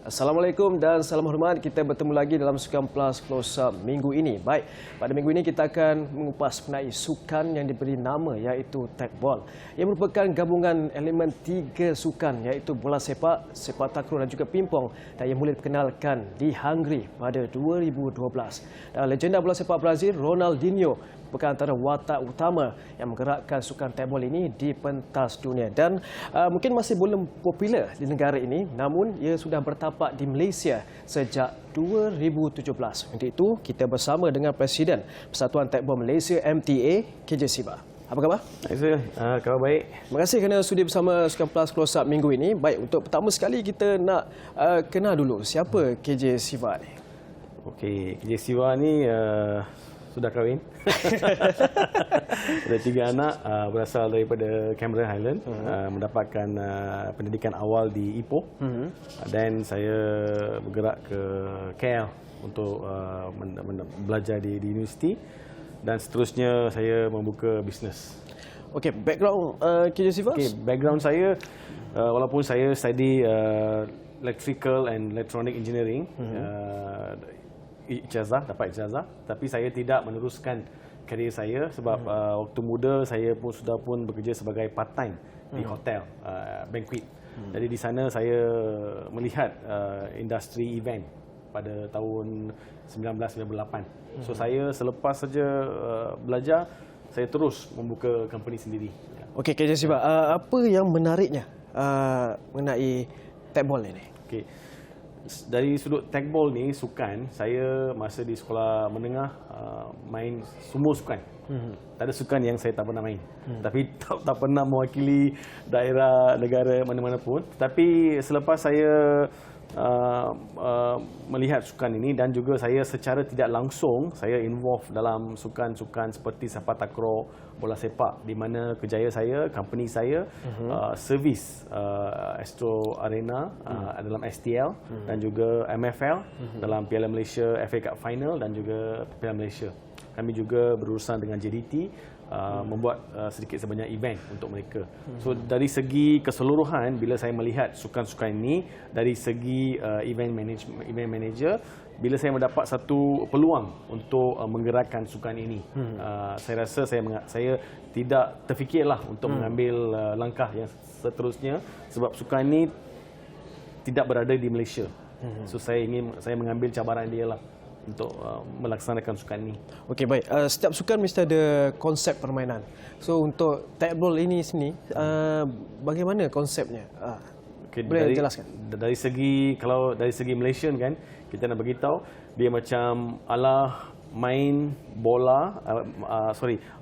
Assalamualaikum dan salam hormat. Kita bertemu lagi dalam Sukan Plus Close Up minggu ini. Baik, pada minggu ini kita akan mengupas mengenai sukan yang diberi nama iaitu Tagball. Ia merupakan gabungan elemen tiga sukan iaitu bola sepak, sepak takraw dan juga pingpong, dan ia mula diperkenalkan di Hungary pada 2012. Dan legenda bola sepak Brazil Ronaldinho merupakan antara watak utama yang menggerakkan sukan tagball ini di pentas dunia, dan mungkin masih belum popular di negara ini, namun ia sudah bertapak di Malaysia sejak 2017. Untuk itu kita bersama dengan Presiden Persatuan Tagball Malaysia MTA, KJ Siva. Apa khabar? Khabar baik. Terima kasih kerana sudi bersama Sukan Plus Close Up minggu ini. Baik, untuk pertama sekali kita nak kenal dulu siapa KJ Siva ni. Okey, KJ Siva ni sudah kahwin. Ada 3 anak, berasal daripada Cameron Highland, mendapatkan pendidikan awal di Ipoh. Dan saya bergerak ke KL untuk belajar di universiti, dan seterusnya saya membuka bisnes. Okey, background KJ Siva? Okey, background saya, walaupun saya study electrical and electronic engineering, dapat ijazah, tapi saya tidak meneruskan karier saya sebab waktu muda saya pun bekerja sebagai part time di hotel banquet. Jadi di sana saya melihat industri event pada tahun 1998. So saya selepas saja belajar, saya terus membuka company sendiri. Okey, KJ Siva, apa yang menariknya mengenai tagball ini? Okey. Dari sudut tagball ni, sukan, saya masa di sekolah menengah main semua sukan. Tak ada sukan yang saya tak pernah main. Tapi tak pernah mewakili daerah, negara mana-mana pun. Tapi selepas saya melihat sukan ini, dan juga saya secara tidak langsung saya involve dalam sukan-sukan seperti sepak takraw, bola sepak, di mana kerjaya saya, company saya servis Astro Arena dalam STL dan juga MFL dalam Piala Malaysia FA Cup Final dan juga Piala Malaysia. Kami juga berurusan dengan JDT, membuat sedikit sebanyak event untuk mereka. So dari segi keseluruhan, bila saya melihat sukan-sukan ini dari segi event manager, bila saya mendapat satu peluang untuk menggerakkan sukan ini, saya rasa saya tidak terfikirlah untuk mengambil langkah yang seterusnya, sebab sukan ini tidak berada di Malaysia. So saya mengambil cabaran dia lah untuk melaksanakan sukan ini. Okey, baik. Setiap sukan mesti ada konsep permainan. So untuk tagball ini sini, bagaimana konsepnya? Okay, boleh jelaskan? Dari segi Malaysian kan, kita nak beritahu dia macam ala main bola,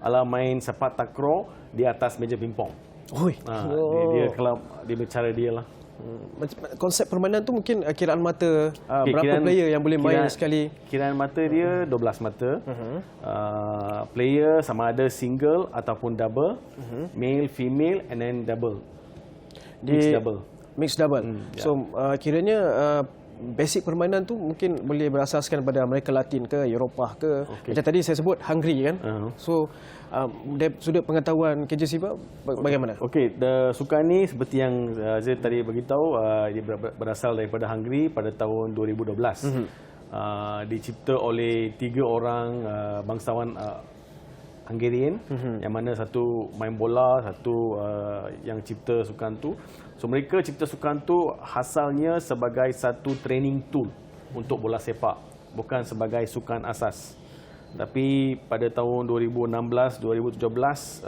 ala main sepak takraw di atas meja pingpong. Dia kalau dia bercara dia lah. Konsep permainan tu mungkin kiraan mata, berapa player yang boleh main sekali? Kiraan mata dia 12 mata. Player sama ada single ataupun double, male, female and then double. Mixed double. So kiranya basic permainan tu mungkin boleh berasaskan pada Amerika Latin ke Eropah ke. Macam tadi saya sebut Hungary kan. So dari sudut pengetahuan KJ Siva bagaimana? Okey, sukan ni seperti yang saya tadi beritahu, dia berasal daripada Hungary pada tahun 2012. Dicipta oleh 3 orang bangsawan Hungarian, yang mana satu main bola, satu yang cipta sukan tu. So mereka cipta sukan tu asalnya sebagai satu training tool untuk bola sepak, bukan sebagai sukan asas. Tapi pada tahun 2016-2017,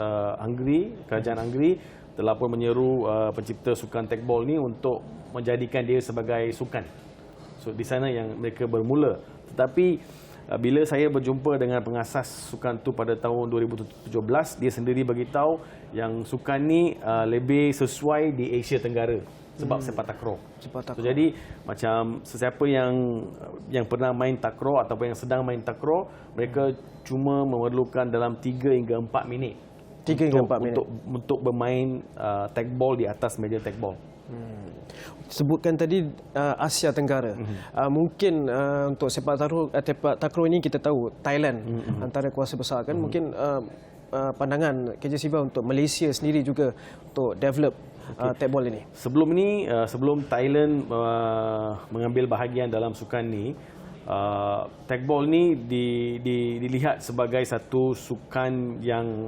kerajaan Hungary telah pun menyeru pencipta sukan tagball ni untuk menjadikan dia sebagai sukan. So di sana yang mereka bermula. Tetapi bila saya berjumpa dengan pengasas sukan tu pada tahun 2017, dia sendiri beritahu yang sukan ni lebih sesuai di Asia Tenggara sebab sepak takraw. So, jadi macam sesiapa yang pernah main takraw ataupun yang sedang main takraw, mereka cuma memerlukan dalam 3 hingga 4 minit. 3 hingga 4 minit untuk bermain tagball di atas meja tagball. Sebutkan tadi Asia Tenggara. Mungkin untuk sepak takraw ini kita tahu Thailand antara kuasa besar kan. Mungkin pandangan KJ Siva untuk Malaysia sendiri juga untuk develop tekbol ini? Sebelum ini, sebelum Thailand mengambil bahagian dalam sukan ni, tekbol ni dilihat sebagai satu sukan yang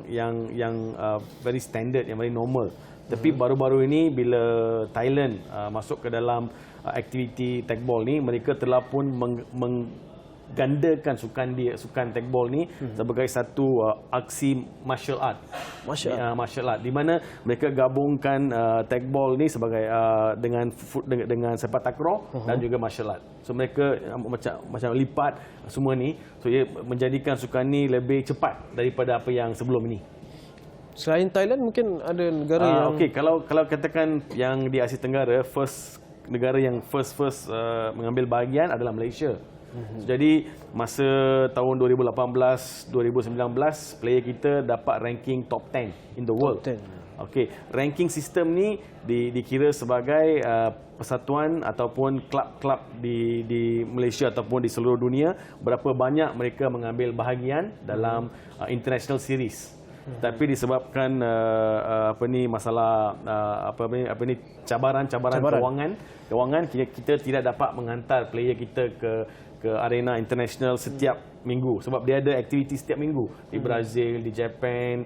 very standard, yang very normal. Tapi baru-baru ini bila Thailand masuk ke dalam aktiviti tekbol ni, mereka telah pun menggandakan sukan tekbol ni sebagai satu aksi martial art. Martial art di mana mereka gabungkan tekbol ni sebagai dengan sepak takraw dan juga martial art. So mereka macam lipat semua ni, so ia menjadikan sukan ni lebih cepat daripada apa yang sebelum ini. Selain Thailand, mungkin ada negara yang... Okey, kalau katakan yang di Asia Tenggara, negara yang first mengambil bahagian adalah Malaysia. Jadi masa tahun 2018-2019, player kita dapat ranking top 10 in the world. Okey, ranking sistem ni dikira sebagai persatuan ataupun klub-klub di Malaysia ataupun di seluruh dunia, berapa banyak mereka mengambil bahagian dalam international series. Tapi disebabkan masalah cabaran kewangan, kita tidak dapat menghantar player kita ke arena international setiap minggu, sebab dia ada aktiviti setiap minggu di Brazil, di Japan,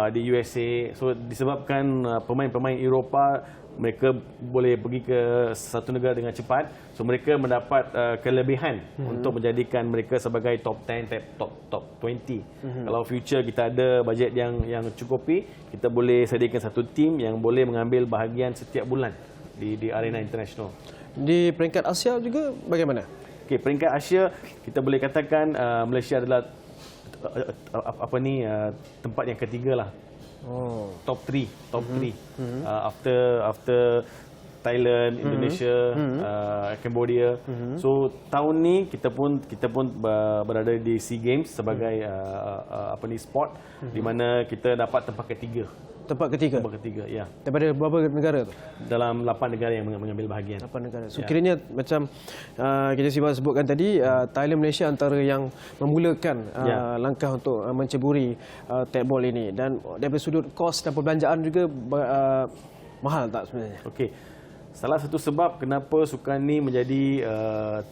di USA. So disebabkan pemain-pemain Eropah mereka boleh pergi ke satu negara dengan cepat, so mereka mendapat kelebihan untuk menjadikan mereka sebagai top 10, top 20. Kalau future kita ada bajet yang cukupi, kita boleh sediakan satu tim yang boleh mengambil bahagian setiap bulan di arena international. Di peringkat Asia juga bagaimana? Okey, peringkat Asia kita boleh katakan Malaysia adalah tempat yang ketiga lah. Top 3 after Thailand, Indonesia, Cambodia. So tahun ni kita pun berada di SEA Games sebagai sport di mana kita dapat tempat ketiga. Tempat ketiga, ya. Daripada berapa negara tu? Dalam 8 negara yang mengambil bahagian. 8 negara. So kiranya macam kita sebutkan tadi, Thailand, Malaysia antara yang memulakan langkah untuk menceburi tekbol ini. Dan daripada sudut kos dan perbelanjaan juga mahal tak sebenarnya? Okey. Salah satu sebab kenapa sukan ni menjadi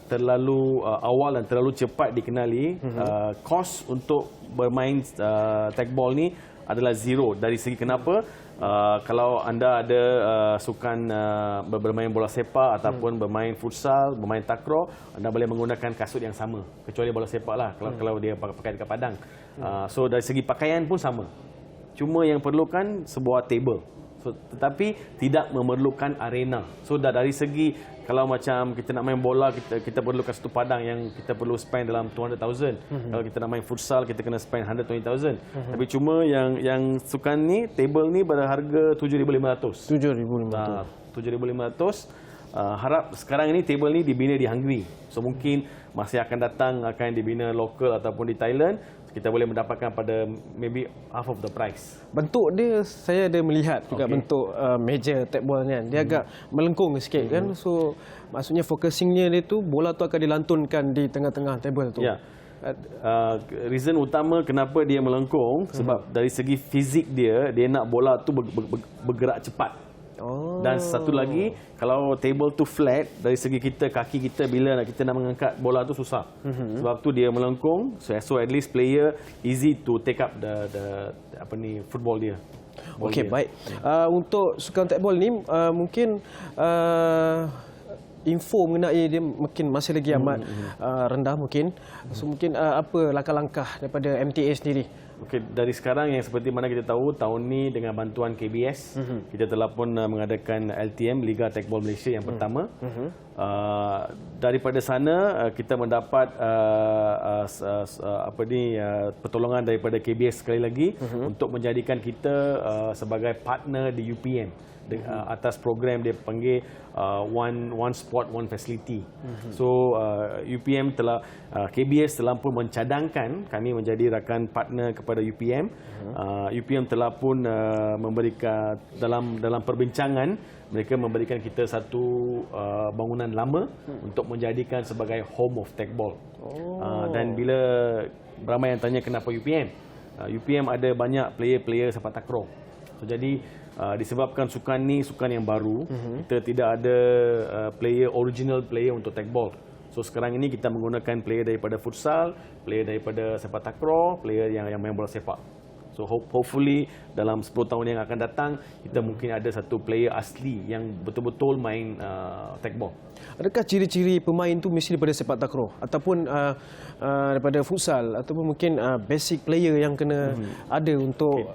terlalu awal dan terlalu cepat dikenali, kos untuk bermain tekbol ni adalah zero. Dari segi kenapa, kalau anda ada sukan bermain bola sepak ataupun bermain futsal, bermain takraw, anda boleh menggunakan kasut yang sama, kecuali bola sepak lah, kalau dia pakai dekat padang. So dari segi pakaian pun sama, cuma yang perlukan sebuah table. So, tetapi tidak memerlukan arena. So dari segi, kalau macam kita nak main bola, kita perlukan satu padang yang kita perlu spend dalam 200,000. Kalau kita nak main futsal, kita kena spend 120,000. Tapi cuma yang sukan ni, table ni berharga 7,500. 7,500. Harap sekarang ini table ni dibina di Hungary. So mungkin masa akan datang akan dibina lokal ataupun di Thailand. Kita boleh mendapatkan pada maybe half of the price. Bentuk dia, saya ada melihat juga bentuk meja tekbol ni kan. Dia agak melengkung sikit kan. So maksudnya focusingnya dia tu, bola tu akan dilantunkan di tengah-tengah table tu. Ya. Reason utama kenapa dia melengkung sebab dari segi fizik dia nak bola tu bergerak cepat. Dan satu lagi, kalau table tu flat, dari segi kaki kita bila kita nak mengangkat bola tu susah. Sebab tu dia melengkung, so at least player easy to take up the football dia. Okey, baik. Untuk sukan tekbol ni mungkin info mengenai dia mungkin masih lagi amat rendah mungkin. So mungkin apa langkah-langkah daripada MTA sendiri? Okey, dari sekarang yang seperti mana kita tahu, tahun ni dengan bantuan KBS, kita telah pun mengadakan LTM, Liga Tekbol Malaysia yang pertama. Daripada sana kita mendapat pertolongan daripada KBS sekali lagi untuk menjadikan kita sebagai partner di UPM. Atas program dia panggil one sport one facility. So UPM KBS telah pun mencadangkan kami menjadi rakan partner kepada UPM. UPM telah pun memberikan dalam perbincangan, mereka memberikan kita satu bangunan lama untuk menjadikan sebagai home of tekbol. Dan bila ramai yang tanya kenapa UPM, UPM ada banyak player-player sepak takraw. So, jadi disebabkan sukan ni sukan yang baru, kita tidak ada original player untuk tagball. So sekarang ini kita menggunakan player daripada futsal, player daripada sepak takraw, player yang main bola sepak. So hopefully dalam 10 tahun yang akan datang kita mungkin ada satu player asli yang betul-betul main tagball. Adakah ciri-ciri pemain tu mesti daripada sepak takraw ataupun daripada futsal ataupun mungkin basic player yang kena ada untuk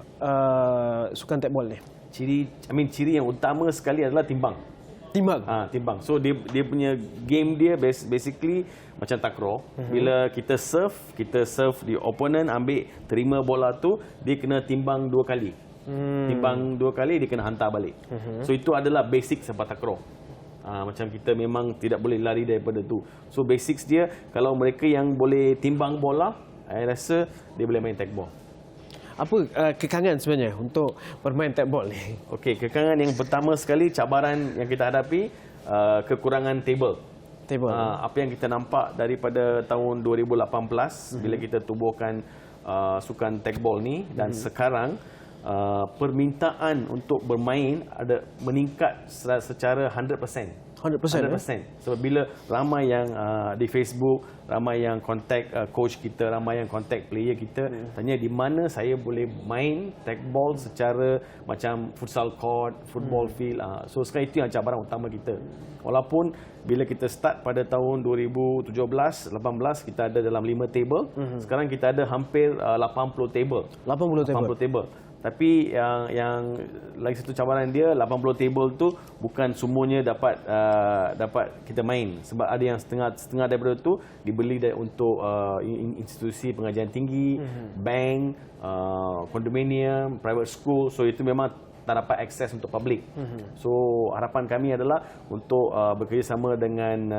sukan tagball ni? Ciri yang utama sekali adalah timbang. Timbang. So dia punya game dia basically macam takraw. Bila kita serve di opponent ambil terima bola tu, dia kena timbang 2 kali. Timbang 2 kali dia kena hantar balik. So itu adalah basic sepak takraw. Macam kita memang tidak boleh lari daripada tu. So basics dia, kalau mereka yang boleh timbang bola, saya rasa dia boleh main tagball. Apa kekangan sebenarnya untuk bermain tagball ni? Okey, kekangan yang pertama sekali, cabaran yang kita hadapi, kekurangan table. Apa yang kita nampak daripada tahun 2018 bila kita tubuhkan sukan tagball ni dan sekarang permintaan untuk bermain ada meningkat secara 100%. 100%. Sebab bila ramai yang di Facebook, ramai yang kontak coach kita, ramai yang kontak player kita, tanya di mana saya boleh main tagball secara macam futsal court, football field. So sekarang itu yang cabaran utama kita. Walaupun bila kita start pada tahun 2017-18 kita ada dalam 5 table, sekarang kita ada hampir 80 table. 80 table. Tapi yang lagi satu cabaran dia, 80 table tu bukan semuanya dapat kita main, sebab ada yang setengah daripada tu dibeli untuk institusi pengajian tinggi, bank, kondominium, private school. So itu memang tak dapat akses untuk public. So harapan kami adalah untuk bekerjasama dengan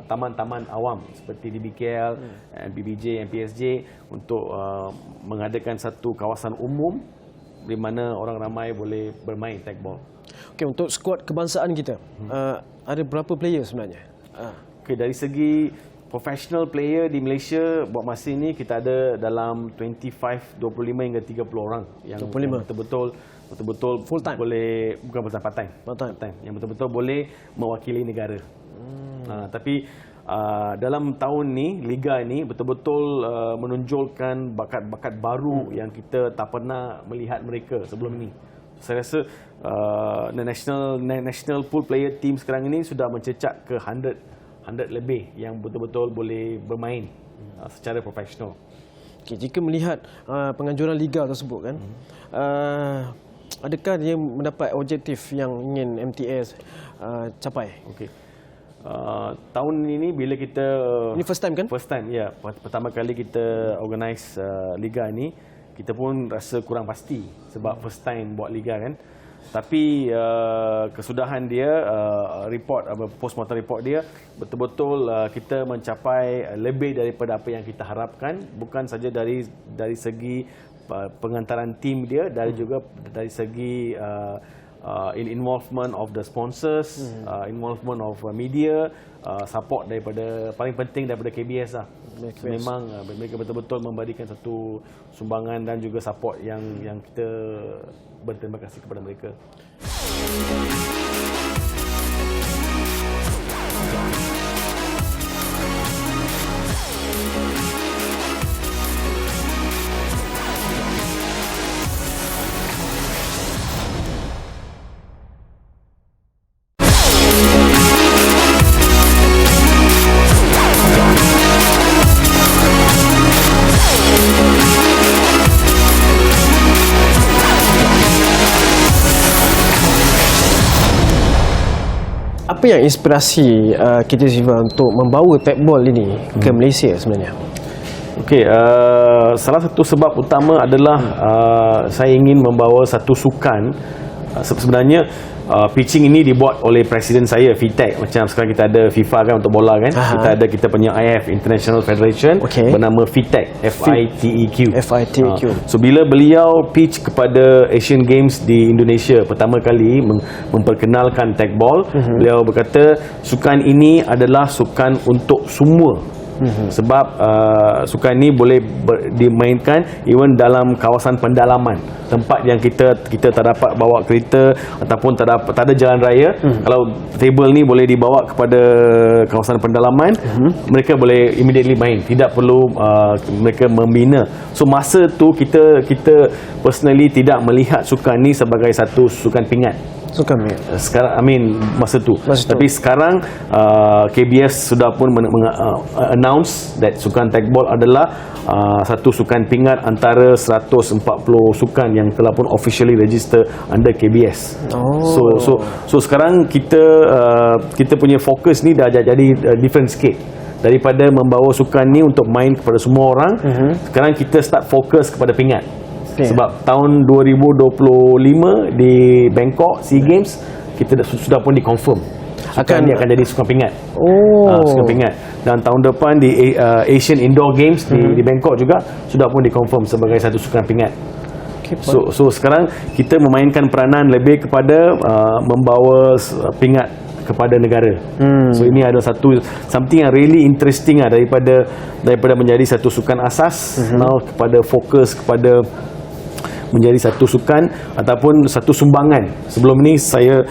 taman-taman awam seperti DBKL, MPBJ, MPSJ untuk mengadakan satu kawasan umum di mana orang ramai boleh bermain tagball. Okey, untuk skuad kebangsaan kita, ada berapa player sebenarnya? Okey, dari segi professional player di Malaysia buat masa ini kita ada dalam 25 hingga 30 orang yang betul-betul full time, bukan full time, part time yang betul-betul boleh mewakili negara. Tapi dalam tahun ni liga ni betul-betul menonjolkan bakat-bakat baru yang kita tak pernah melihat mereka sebelum ini. Saya rasa national pool player team sekarang ini sudah mencecak ke 100 lebih yang betul-betul boleh bermain secara profesional. Okay, jika melihat penganjuran liga tersebut kan, adakah dia mendapat objektif yang ingin MTS capai? Okey. Tahun ini bila kita ini first time kan? First time, ya. Pertama kali kita organize liga ni, kita pun rasa kurang pasti sebab first time buat liga kan. Tapi kesudahan dia, postmortem report dia, betul-betul kita mencapai lebih daripada apa yang kita harapkan, bukan saja dari segi pengantaran tim dia, juga dari segi involvement of the sponsors, involvement of media, support daripada, paling penting daripada KBS lah. Memang mereka betul-betul memberikan satu sumbangan dan juga support yang kita berterima kasih kepada mereka. Apa yang inspirasi KJ Siva untuk membawa tagball ini ke Malaysia sebenarnya? Okey, salah satu sebab utama adalah saya ingin membawa satu sukan. Sebenarnya pitching ini dibuat oleh presiden saya, FITEC. Macam sekarang kita ada FIFA kan untuk bola kan. Kita punya IF, International Federation, bernama FITEC, FITEQ. So bila beliau pitch kepada Asian Games di Indonesia pertama kali memperkenalkan tagball, beliau berkata sukan ini adalah sukan untuk semua Sebab sukan ni boleh dimainkan even dalam kawasan pendalaman, tempat yang kita tak dapat bawa kereta ataupun tak ada jalan raya. Kalau table ni boleh dibawa kepada kawasan pendalaman, mereka boleh immediately main, tidak perlu mereka membina. So masa tu kita personally tidak melihat sukan ni sebagai satu sukan pingat. Sukan pingat. Sekarang masa tu. Tapi sekarang KBS sudah pun announce that sukan tagball adalah satu sukan pingat antara 140 sukan yang telah pun officially register under KBS. So sekarang kita punya fokus ni dah jadi different sikit. Daripada membawa sukan ni untuk main kepada semua orang, sekarang kita start fokus kepada pingat. Sebab tahun 2025 di Bangkok SEA Games kita sudah pun dikonfirm sukan ni akan jadi sukan pingat. Sukan pingat. Dan tahun depan di Asian Indoor Games di Bangkok juga sudah pun dikonfirm sebagai satu sukan pingat. So sekarang kita memainkan peranan lebih kepada membawa pingat kepada negara. So ini adalah something yang really interesting daripada menjadi satu sukan asas now kepada fokus kepada menjadi satu sukan ataupun satu sumbangan. Sebelum ni saya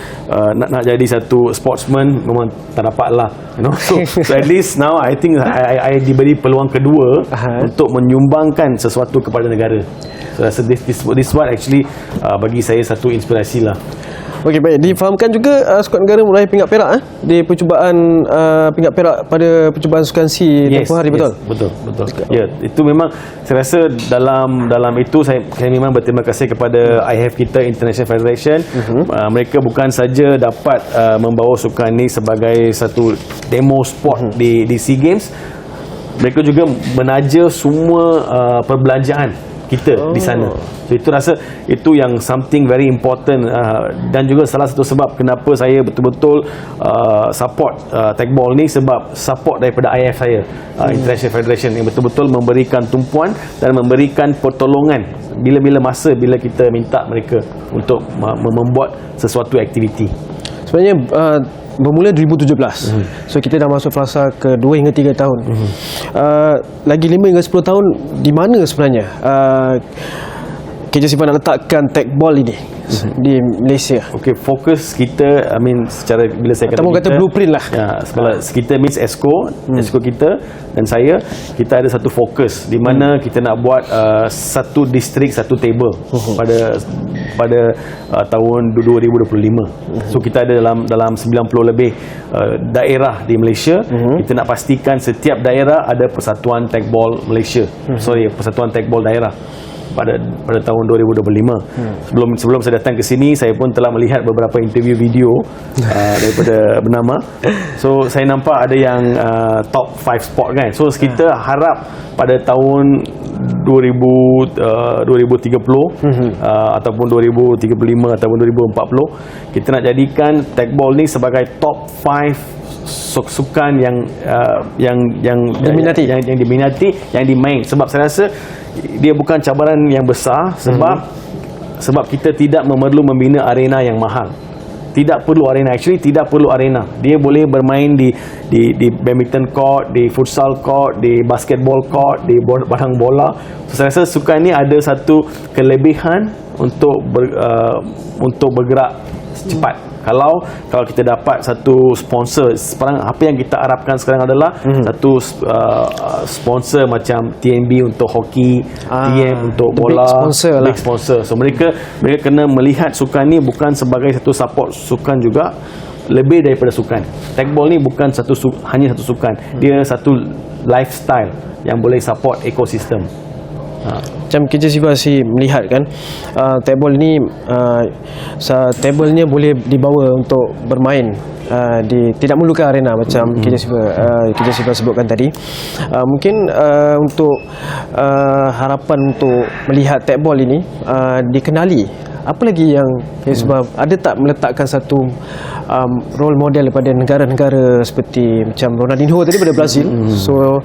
nak jadi satu sportsman memang tak dapat lah, so at least now I think I diberi peluang kedua untuk menyumbangkan sesuatu kepada negara. So this what actually bagi saya satu inspirasi lah. Okey, baik. Difahamkan juga skuad negara meraih pingat perak di percubaan pingat perak pada percubaan sukan SEA tempoh hari, betul? Betul. Ya, itu memang saya rasa dalam itu saya memang berterima kasih kepada IF kita, International Federation. Mereka bukan saja dapat membawa sukan ni sebagai satu demo sport di SEA Games, mereka juga menaja semua perbelanjaan kita di sana. So itu rasa itu yang something very important, dan juga salah satu sebab kenapa saya betul-betul support tagball ni, sebab support daripada IF saya, International Federation, yang betul-betul memberikan tumpuan dan memberikan pertolongan bila-bila masa bila kita minta mereka untuk membuat sesuatu aktiviti. Sebenarnya bermula 2017. So kita dah masuk fasa ke 2 hingga 3 tahun. Lagi 5 hingga 10 tahun di mana sebenarnya KJ Siva nak letakkan tagball ini di Malaysia? Okey, fokus kita, secara bila saya kata blueprint lah. Ya, kita means ESCO kita dan kita ada satu fokus di mana kita nak buat satu distrik, satu table pada tahun 2025. So kita ada dalam 90 lebih daerah di Malaysia. Kita nak pastikan setiap daerah ada persatuan tagball Malaysia. Persatuan tagball daerah pada tahun 2025. Sebelum saya datang ke sini, saya pun telah melihat beberapa interview video daripada bernama. So saya nampak ada yang top 5 sport kan. So kita harap pada tahun 2030 ataupun 2035 ataupun 2040 kita nak jadikan tagball ni sebagai top 5 sukan yang diminati, yang dimain. Sebab saya rasa dia bukan cabaran yang besar, sebab kita tidak memerlu membina arena yang mahal. Tidak perlu arena, tidak perlu arena. Dia boleh bermain di badminton court, di futsal court, di basketball court, di padang bola. So, saya rasa sukan ni ada satu kelebihan untuk bergerak cepat. Kalau kita dapat satu sponsor, sekarang apa yang kita harapkan sekarang adalah satu sponsor macam TNB untuk hoki, TM untuk bola, big sponsor. So mereka kena melihat sukan ni bukan sebagai satu support sukan juga, lebih daripada sukan. Tagball ni bukan hanya satu sukan, dia satu lifestyle yang boleh support ekosistem. Macam KJ Siva melihat kan, tagball ni tablenya boleh dibawa untuk bermain tidak memerlukan arena macam KJ Siva sebutkan tadi. Mungkin untuk harapan untuk melihat tagball ini dikenali, apa lagi yang sebab ada tak meletakkan satu role model daripada negara-negara seperti macam Ronaldinho tadi pada Brazil. So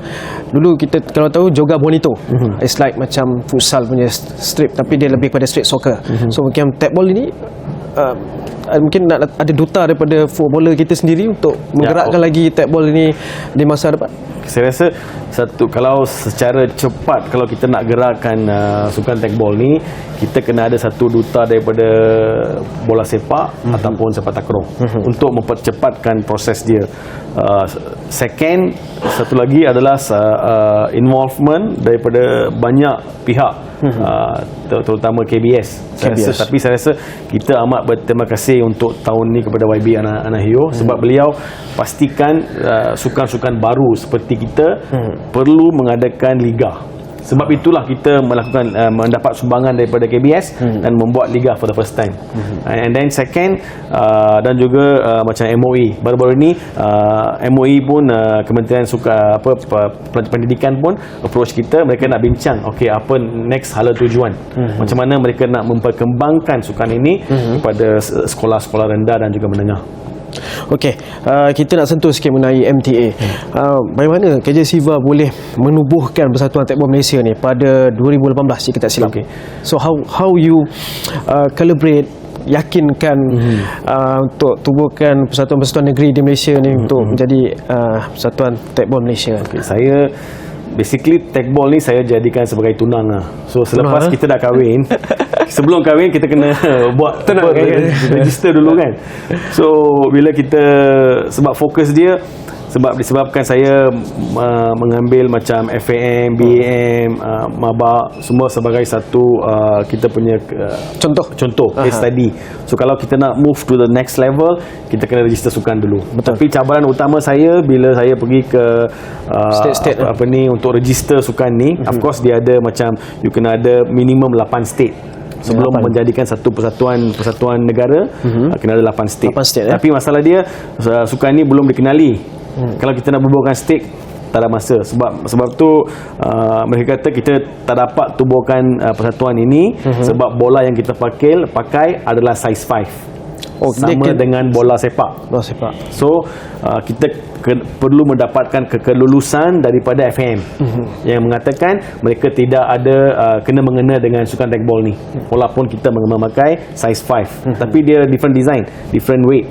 dulu kita kalau tahu Joga Bonito, it's like macam futsal punya strip, tapi dia lebih pada street soccer. So mungkin tagball ini mungkin nak ada duta daripada footballer kita sendiri untuk menggerakkan lagi tagball ini di masa depan. Saya rasa kalau secara cepat kalau kita nak gerakkan sukan tekbol ni, kita kena ada satu duta daripada bola sepak ataupun sepak takraw untuk mempercepatkan proses dia. Second, satu lagi adalah involvement daripada banyak pihak, terutama KBS. Tapi saya rasa kita amat berterima kasih untuk tahun ni kepada YB Anahio sebab beliau pastikan sukan-sukan baru seperti kita perlu mengadakan liga. Sebab itulah kita mendapat sumbangan daripada KBS dan membuat liga for the first time. And then second, dan juga macam MOE. Baru-baru ini MOE pun Kementerian Pendidikan pun approach kita, mereka nak bincang apa next hala tujuan. Macam mana mereka nak memperkembangkan sukan ini kepada sekolah-sekolah rendah dan juga menengah. Okey, kita nak sentuh sikit mengenai MTA. Bagaimana KJ Siva boleh menubuhkan Persatuan Tekbol Malaysia ni pada 2018 jika tak silap. So how you calibrate, yakinkan untuk tubuhkan persatuan-persatuan negeri di Malaysia ni untuk menjadi Persatuan Tekbol Malaysia. Saya basically tekbol ni saya jadikan sebagai tunang lah. So selepas kita dah kahwin, sebelum kahwin kita kena buat register dulu kan. So bila kita, sebab fokus dia disebabkan saya mengambil macam FAM, BAM, MABA semua sebagai satu kita punya contoh case study. So kalau kita nak move to the next level, kita kena register sukan dulu. Tapi cabaran utama saya bila saya pergi ke state untuk register sukan ni, of course dia ada macam you kena ada minimum 8 state. Sebelum menjadikan satu persatuan negara, kena ada 8 state. Tapi masalah dia sukan ni belum dikenali. Kalau kita nak bubuhkan stake, tak ada masa. Sebab tu mereka kata kita tak dapat tubuhkan persatuan ini sebab bola yang kita pakai adalah size 5. Sama dengan bola sepak. So kita perlu mendapatkan kelulusan daripada FM yang mengatakan mereka tidak ada kena-mengena dengan sukan tekbol ni. Walaupun kita memakai size 5, tapi dia different design, different weight.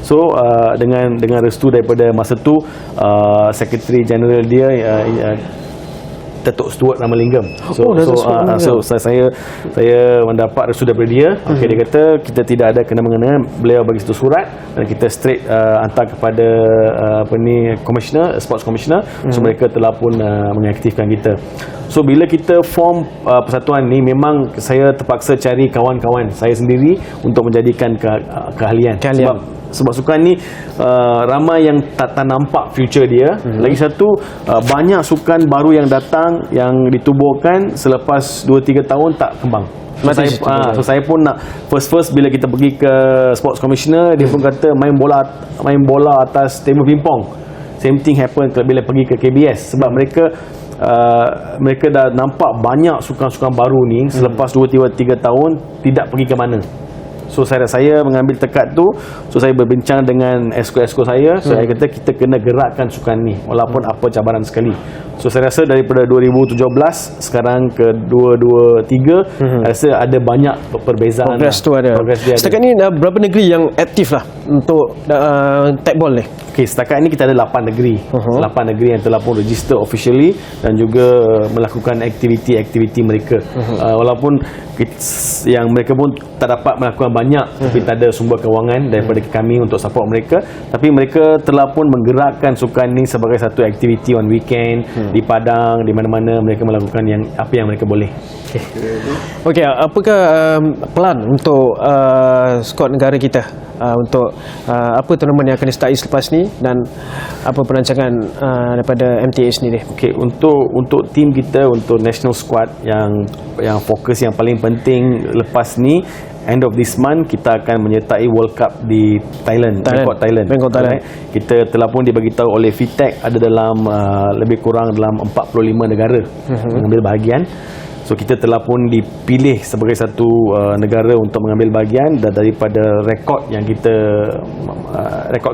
So dengan restu daripada masa tu Secretary General dia Datuk Stuart Ramalingam. So saya mendapat restu daripada dia. Dia kata kita tidak ada kena-mengena. Beliau bagi satu surat dan kita straight hantar kepada Commissioner, Sports Commissioner. So mereka telah pun mengaktifkan kita. So bila kita form persatuan ni, memang saya terpaksa cari kawan-kawan saya sendiri untuk menjadikan keahlian. Sebab sukan ni ramai yang tak nampak future dia. Lagi satu, banyak sukan baru yang datang yang ditubuhkan selepas 2-3 tahun tak kembang. So saya pun nak first bila kita pergi ke Sports Commissioner, dia pun kata main bola atas table pingpong. Same thing happen bila pergi ke KBS sebab mereka dah nampak banyak sukan-sukan baru ni selepas 2-3 tahun tidak pergi ke mana. So saya mengambil tekad tu. So saya berbincang dengan esko-esko saya. So saya kata kita kena gerakkan sukan ni walaupun apa cabaran sekali. So saya rasa daripada 2017 sekarang ke 2023 rasa ada banyak perbezaan. Progress tu ada. Setakat ni berapa negeri yang aktif lah untuk tekbol ni? Okay, setakat ini kita ada 8 negeri. 8 negeri yang telah pun register officially dan juga melakukan aktiviti-aktiviti mereka. Walaupun yang mereka pun tak dapat melakukan banyak, tapi tak ada sumber kewangan daripada kami untuk support mereka, tapi mereka telah pun menggerakkan sukan ni sebagai satu aktiviti on weekend di Padang, di mana-mana mereka melakukan apa yang mereka boleh. Okey, apakah plan untuk skuad negara kita untuk apa tournament yang akan disertai selepas ni dan apa perancangan daripada MTA sendiri? Okey, untuk tim kita, untuk national squad yang fokus yang paling penting lepas ni, end of this month kita akan menyertai World Cup di Bangkok, Thailand. Kita telah pun dibagi tahu oleh VTech ada dalam lebih kurang dalam 45 negara mengambil bahagian. So kita telah pun dipilih sebagai satu negara untuk mengambil bahagian daripada rekod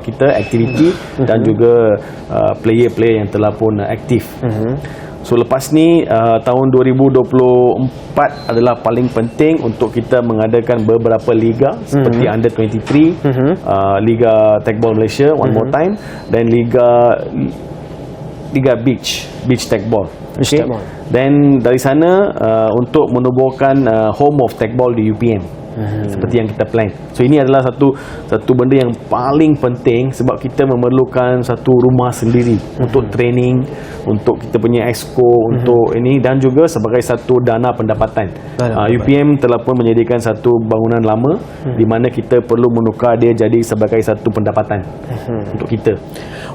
kita aktiviti dan juga player-player yang telah pun aktif. So lepas ni tahun 2024 adalah paling penting untuk kita mengadakan beberapa liga seperti Under 23, Liga Tekbol Malaysia one more time, dan Liga beach tagball. Beach tagball. Dan dari sana untuk menubuhkan home of tagball di UPM. Seperti yang kita plan. So ini adalah satu benda yang paling penting sebab kita memerlukan satu rumah sendiri untuk training, untuk kita punya exco, untuk ini, dan juga sebagai satu dana pendapatan. UPM telah pun menyediakan satu bangunan lama di mana kita perlu menukar dia jadi sebagai satu pendapatan untuk kita.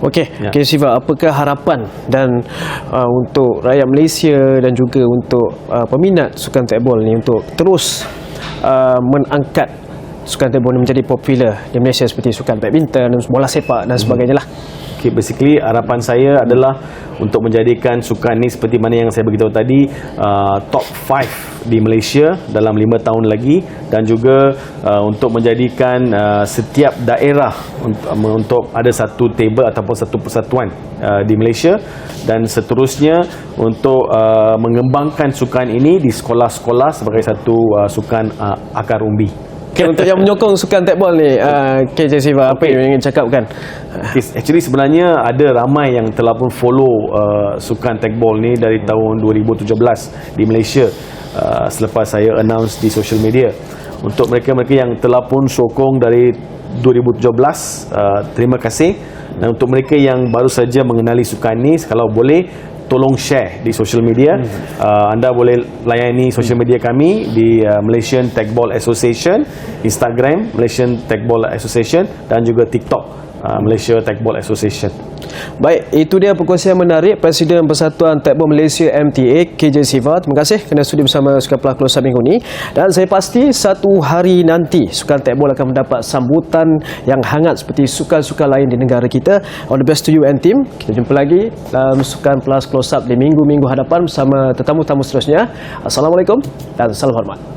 Okey, Siva, apakah harapan dan untuk rakyat Malaysia dan juga untuk peminat sukan tekbol ni untuk terus mengangkat sukan tekbol menjadi popular di Malaysia seperti sukan badminton, bola sepak dan sebagainya lah. Okay, basically harapan saya adalah untuk menjadikan sukan ni seperti mana yang saya beritahu tadi, top 5 di Malaysia dalam 5 tahun lagi, dan juga untuk menjadikan setiap daerah untuk ada satu table ataupun satu persatuan di Malaysia, dan seterusnya untuk mengembangkan sukan ini di sekolah-sekolah sebagai satu sukan akar umbi. Okay, untuk yang menyokong sukan tekbol ni, KJ Siva, apa yang ingin cakapkan? Actually sebenarnya ada ramai yang telah pun follow sukan tekbol ni dari tahun 2017 di Malaysia, selepas saya announce di social media. Untuk mereka-mereka yang telah pun sokong dari 2017, terima kasih. Dan untuk mereka yang baru saja mengenali sukan ni, kalau boleh tolong share di social media. Anda boleh layani social media kami di Malaysian Tekbol Association, Instagram Malaysian Tekbol Association, dan juga TikTok Malaysia Tekbol Association. Baik, itu dia perkongsian menarik Presiden Persatuan Tekbol Malaysia MTA, KJ Siva. Terima kasih kerana sudi bersama Sukan Plus Close Up minggu ini. Dan saya pasti satu hari nanti sukan tekbol akan mendapat sambutan yang hangat seperti sukan-sukan lain di negara kita. All the best to you and team. Kita jumpa lagi dalam Sukan Plus Close Up di minggu-minggu hadapan bersama tetamu-tetamu seterusnya. Assalamualaikum dan salam hormat.